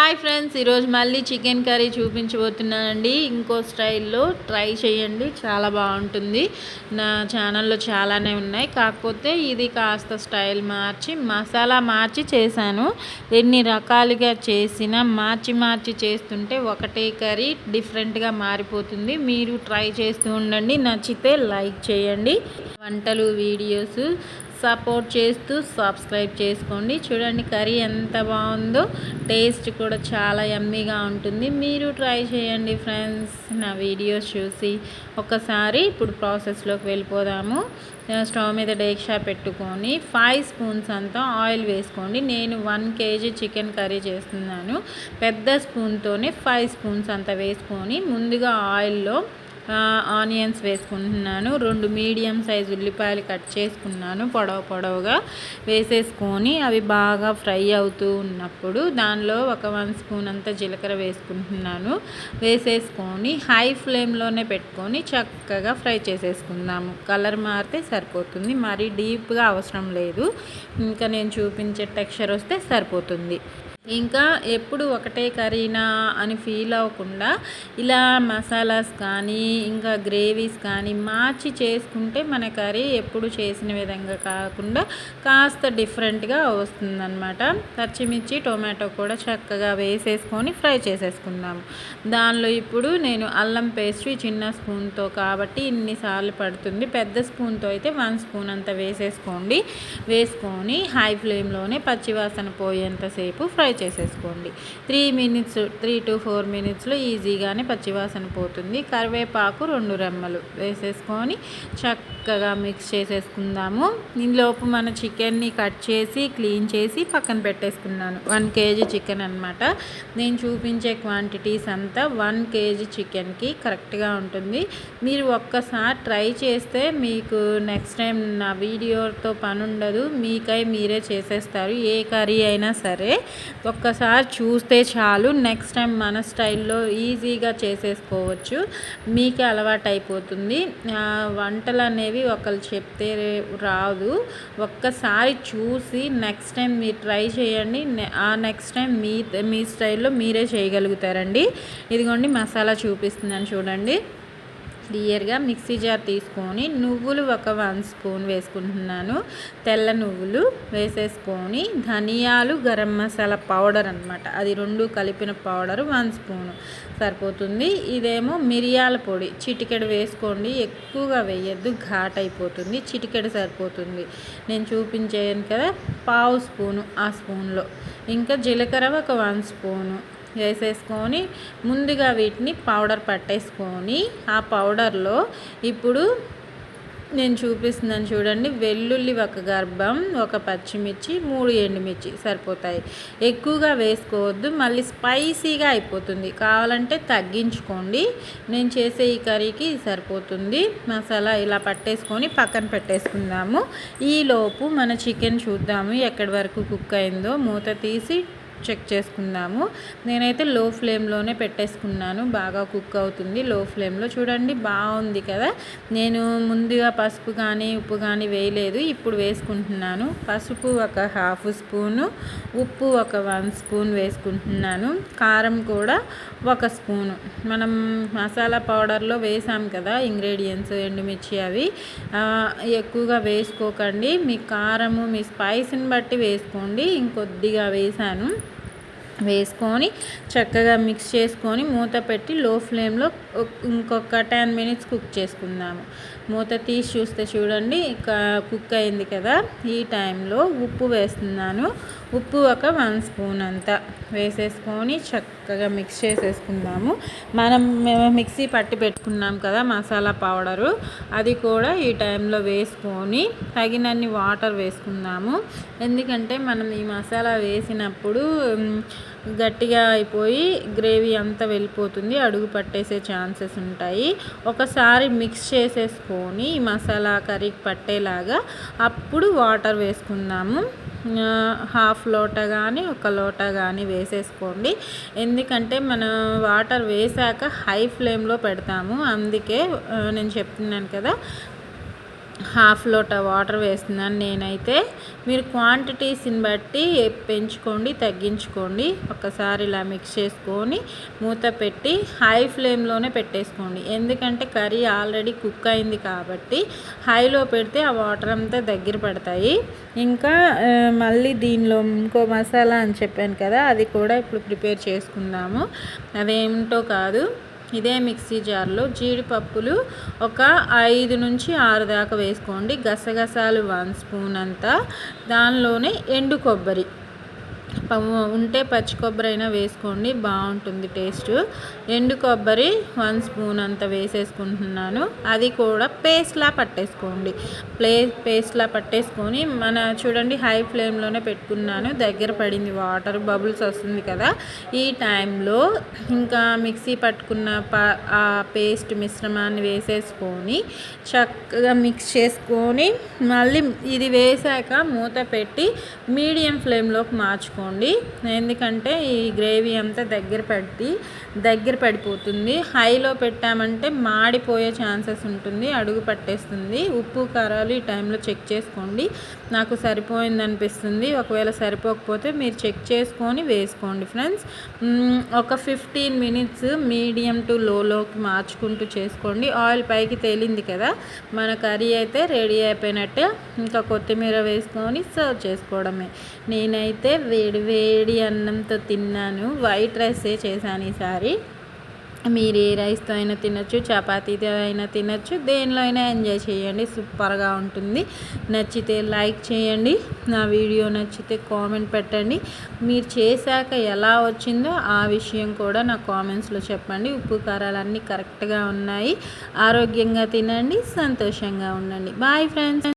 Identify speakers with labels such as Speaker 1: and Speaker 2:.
Speaker 1: Hi friends, ఈరోజు మళ్ళీ chicken curry చూపించబోతున్నానండి. ఇంకో స్టైల్లో ట్రై చేయండి, చాలా బాగుంటుంది. నా ఛానల్లో చాలానే ఉన్నాయి, కాకపోతే ఇది కాస్త స్టైల్ మార్చి మసాలా మార్చి చేశాను. ఎన్ని రకాలుగా చేసినా మార్చి చేస్తుంటే ఒకటే కర్రీ డిఫరెంట్గా మారిపోతుంది. మీరు ట్రై చేస్తూ ఉండండి, నచ్చితే లైక్ చేయండి. వంటలు వీడియోస్ సపోర్ట్ చేస్తూ సబ్స్క్రైబ్ చేసుకోండి. చూడండి కర్రీ ఎంత బాగుందో, టేస్ట్ కూడా చాలా యమ్మీగా ఉంటుంది. మీరు ట్రై చేయండి ఫ్రెండ్స్, నా వీడియోస్ చూసి. ఒకసారి ఇప్పుడు ప్రాసెస్లోకి వెళ్ళిపోదాము. స్టవ్ మీద డేక్షా పెట్టుకొని 5 స్పూన్స్ అంతా ఆయిల్ వేసుకోండి. నేను 1 kg చికెన్ కర్రీ చేస్తున్నాను. పెద్ద స్పూన్తోనే 5 స్పూన్స్ అంతా వేసుకొని ముందుగా ఆయిల్లో ఆనియన్స్ వేసుకుంటున్నాను. 2 మీడియం సైజు ఉల్లిపాయలు కట్ చేసుకున్నాను, పొడవుగా వేసేసుకొని అవి బాగా ఫ్రై అవుతూ ఉన్నప్పుడు దానిలో ఒక 1 స్పూన్ అంతా జీలకర్ర వేసుకుంటున్నాను. వేసేసుకొని హై ఫ్లేమ్లోనే పెట్టుకొని చక్కగా ఫ్రై చేసేసుకుందాము. కలర్ మారితే సరిపోతుంది, మరీ డీప్గా అవసరం లేదు. ఇంకా నేను చూపించే టెక్స్చర్ వస్తే సరిపోతుంది. ఇంకా ఎప్పుడు ఒకటే కర్రీనా అని ఫీల్ అవ్వకుండా ఇలా మసాలాస్ కానీ ఇంకా గ్రేవీస్ కానీ మార్చి చేసుకుంటే మన కర్రీ ఎప్పుడు చేసిన విధంగా కాకుండా కాస్త డిఫరెంట్గా వస్తుందన్నమాట. పచ్చిమిర్చి టొమాటో కూడా చక్కగా వేసేసుకొని ఫ్రై చేసేసుకుందాము. దానిలో ఇప్పుడు నేను అల్లం పేస్ట్ చిన్న స్పూన్తో కాబట్టి ఇన్నిసార్లు పడుతుంది. పెద్ద స్పూన్తో అయితే 1 స్పూన్ అంత వేసేసుకోండి. వేసుకొని హై ఫ్లేమ్లోనే పచ్చివాసన పోయేంతసేపు ఫ్రై చేసేసుకోండి. 3 to 4 మినిట్స్లో ఈజీగానే పచ్చివాసన పోతుంది. కరివేపాకు 2 రెమ్మలు వేసేసుకొని చక్కగా మిక్స్ చేసేసుకుందాము. ఈలోపు మన చికెన్ని కట్ చేసి క్లీన్ చేసి పక్కన పెట్టేసుకున్నాను. 1 kg చికెన్ అనమాట. నేను చూపించే క్వాంటిటీస్ అంతా 1 kg చికెన్కి కరెక్ట్గా ఉంటుంది. మీరు ఒక్కసారి ట్రై చేస్తే మీకు నెక్స్ట్ టైం నా వీడియోతో పని ఉండదు, మీకై మీరే చేసేస్తారు. ఏ కర్రీ అయినా సరే ఒక్కసారి చూస్తే చాలు, నెక్స్ట్ టైం మన స్టైల్లో ఈజీగా చేసేసుకోవచ్చు. మీకే అలవాటు అయిపోతుంది. వంటలు అనేవి ఒకళ్ళు చెప్తే రాదు, ఒక్కసారి చూసి నెక్స్ట్ టైం మీరు ట్రై చేయండి. ఆ నెక్స్ట్ టైం మీ స్టైల్లో మీరే చేయగలుగుతారండి. ఇదిగోండి మసాలా చూపిస్తున్నాను చూడండి. క్లియర్గా మిక్సీ జార్ తీసుకొని నువ్వులు ఒక 1 స్పూన్ వేసుకుంటున్నాను. తెల్ల నువ్వులు వేసేసుకొని ధనియాలు గరం మసాలా పౌడర్ అనమాట, అది 2 కలిపిన పౌడర్ 1 స్పూను సరిపోతుంది. ఇదేమో మిరియాల పొడి చిటికెడు వేసుకోండి, ఎక్కువగా వేయద్దు, ఘాట్ అయిపోతుంది. చిటికెడు సరిపోతుంది. నేను చూపించాను కదా, 1/2 స్పూను ఆ స్పూన్లో. ఇంకా జీలకర్ర ఒక 1 స్పూను వేసేసుకొని ముందుగా వీటిని పౌడర్ పట్టేసుకొని ఆ పౌడర్లో ఇప్పుడు నేను చూపిస్తున్నాను చూడండి. వెల్లుల్లి ఒక గర్భం, ఒక పచ్చిమిర్చి, 3 ఎండుమిర్చి సరిపోతాయి. ఎక్కువగా వేసుకోవద్దు, మళ్ళీ స్పైసీగా అయిపోతుంది. కావాలంటే తగ్గించుకోండి. నేను చేసే ఈ కర్రీకి సరిపోతుంది. మసాలా ఇలా పట్టేసుకొని పక్కన పెట్టేసుకుందాము. ఈలోపు మన చికెన్ చూద్దాము ఎక్కడి వరకు కుక్ అయిందో. మూత తీసి చెక్ చేసుకుందాము. నేనైతే లో ఫ్లేమ్లోనే పెట్టేసుకున్నాను, బాగా కుక్ అవుతుంది లో ఫ్లేమ్లో. చూడండి బాగుంది కదా. నేను ముందుగా పసుపు కానీ ఉప్పు కానీ వేయలేదు, ఇప్పుడు వేసుకుంటున్నాను. పసుపు ఒక 1/2 స్పూను, ఉప్పు ఒక 1 స్పూన్ వేసుకుంటున్నాను. కారం కూడా 1 స్పూను. మనం మసాలా పౌడర్లో వేసాం కదా ఇంగ్రీడియంట్స్, ఎండుమిర్చి అవి ఎక్కువగా వేసుకోకండి. మీ కారము మీ స్పైస్ని బట్టి వేసుకోండి. ఇంకొద్దిగా వేసుకొని చక్కగా మిక్స్ చేసుకొని మూత పెట్టి లో ఫ్లేమ్లో ఇంకొక 10 మినిట్స్ కుక్ చేసుకుందాము. మూత తీసి చూస్తే చూడండి కుక్ అయింది కదా. ఈ టైంలో ఉప్పు వేస్తున్నాను. ఉప్పు ఒక 1 స్పూన్ అంతా వేసేసుకొని చక్కగా మిక్స్ చేసేసుకుందాము. మనం మిక్సీ పట్టి పెట్టుకున్నాం కదా మసాలా పౌడరు, అది కూడా ఈ టైంలో వేసుకొని తగినన్ని వాటర్ వేసుకుందాము. ఎందుకంటే మనం ఈ మసాలా వేసినప్పుడు గట్టిగా అయిపోయి గ్రేవీ అంతా వెళ్ళిపోతుంది, అడుగు పట్టేసే ఛాన్సెస్ ఉంటాయి. ఒకసారి మిక్స్ చేసేసుకొని మసాలా కర్రీకి పట్టేలాగా అప్పుడు వాటర్ వేసుకుందాము. 1/2 లోటా కానీ 1 లోటా కానీ వేసేసుకోండి. ఎందుకంటే మనం వాటర్ వేసాక హై ఫ్లేమ్లో పెడతాము, అందుకే నేను చెప్తున్నాను కదా. హాఫ్ లోటా వాటర్ వేస్తున్నాను నేనైతే. మీరు క్వాంటిటీస్ని బట్టి పెంచుకోండి, తగ్గించుకోండి. ఒకసారి ఇలా మిక్స్ చేసుకొని మూత పెట్టి హై ఫ్లేమ్లోనే పెట్టేసుకోండి. ఎందుకంటే కర్రీ ఆల్రెడీ కుక్ అయింది కాబట్టి హైలో పెడితే ఆ వాటర్ అంతా దగ్గర పడతాయి. ఇంకా మళ్ళీ దీనిలో ఇంకో మసాలా అని చెప్పాను కదా, అది కూడా ఇప్పుడు ప్రిపేర్ చేసుకుందాము. అదేమిటో కాదు, ఇదే మిక్సీ జార్లో జీడిపప్పులు ఒక 5 నుంచి 6 దాకా వేసుకోండి. గసగసాలు 1 స్పూన్ అంతా, దానిలోనే ఎండు కొబ్బరి ఉంటే పచ్చి కొబ్బరి అయినా వేసుకోండి, బాగుంటుంది టేస్ట్. ఎండు కొబ్బరి 1 స్పూన్ అంత వేసేసుకుంటున్నాను. అది కూడా పేస్ట్లా పట్టేసుకోండి. పేస్ట్లా పట్టేసుకొని చూడండి హై ఫ్లేమ్లోనే పెట్టుకున్నాను. దగ్గర పడింది, వాటర్ బబుల్స్ వస్తుంది కదా. ఈ టైంలో ఇంకా మిక్సీ పట్టుకున్న ఆ పేస్ట్ మిశ్రమాన్ని వేసేసుకొని చక్కగా మిక్స్ చేసుకొని మళ్ళీ ఇది వేసాక మూత పెట్టి మీడియం ఫ్లేమ్లోకి మార్చుకోండి. ఎందుకంటే ఈ గ్రేవీ అంతా దగ్గర పడిపోతుంది. హైలో పెట్టామంటే మాడిపోయే ఛాన్సెస్ ఉంటుంది, అడుగు పట్టేస్తుంది. ఉప్పు కారాలు ఈ టైంలో చెక్ చేసుకోండి. నాకు సరిపోయింది అనిపిస్తుంది, ఒకవేళ సరిపోకపోతే మీరు చెక్ చేసుకొని వేసుకోండి ఫ్రెండ్స్. ఒక 15 మినిట్స్ మీడియం టు లోలోకి మార్చుకుంటూ చేసుకోండి. ఆయిల్ పైకి తేలింది కదా, మన కర్రీ అయితే రెడీ అయిపోయినట్టే. ఇంకా కొత్తిమీర వేసుకొని సర్వ్ చేసుకోవడమే. నేనైతే వేడి అన్నంతో తిన్నాను. వైట్ రైసే చేశాను ఈసారి. మీరు ఏ రైస్తో అయినా తినొచ్చు, చపాతీతో అయినా తినొచ్చు, దేనిలో అయినా ఎంజాయ్ చేయండి, సూపర్గా ఉంటుంది. నచ్చితే లైక్ చేయండి, నా వీడియో నచ్చితే కామెంట్ పెట్టండి. మీరు చేశాక ఎలా వచ్చిందో ఆ విషయం కూడా నా కామెంట్స్లో చెప్పండి. ఉప్పు కారాలు అన్నీ కరెక్ట్గా ఉన్నాయి. ఆరోగ్యంగా తినండి, సంతోషంగా ఉండండి. Bye friends.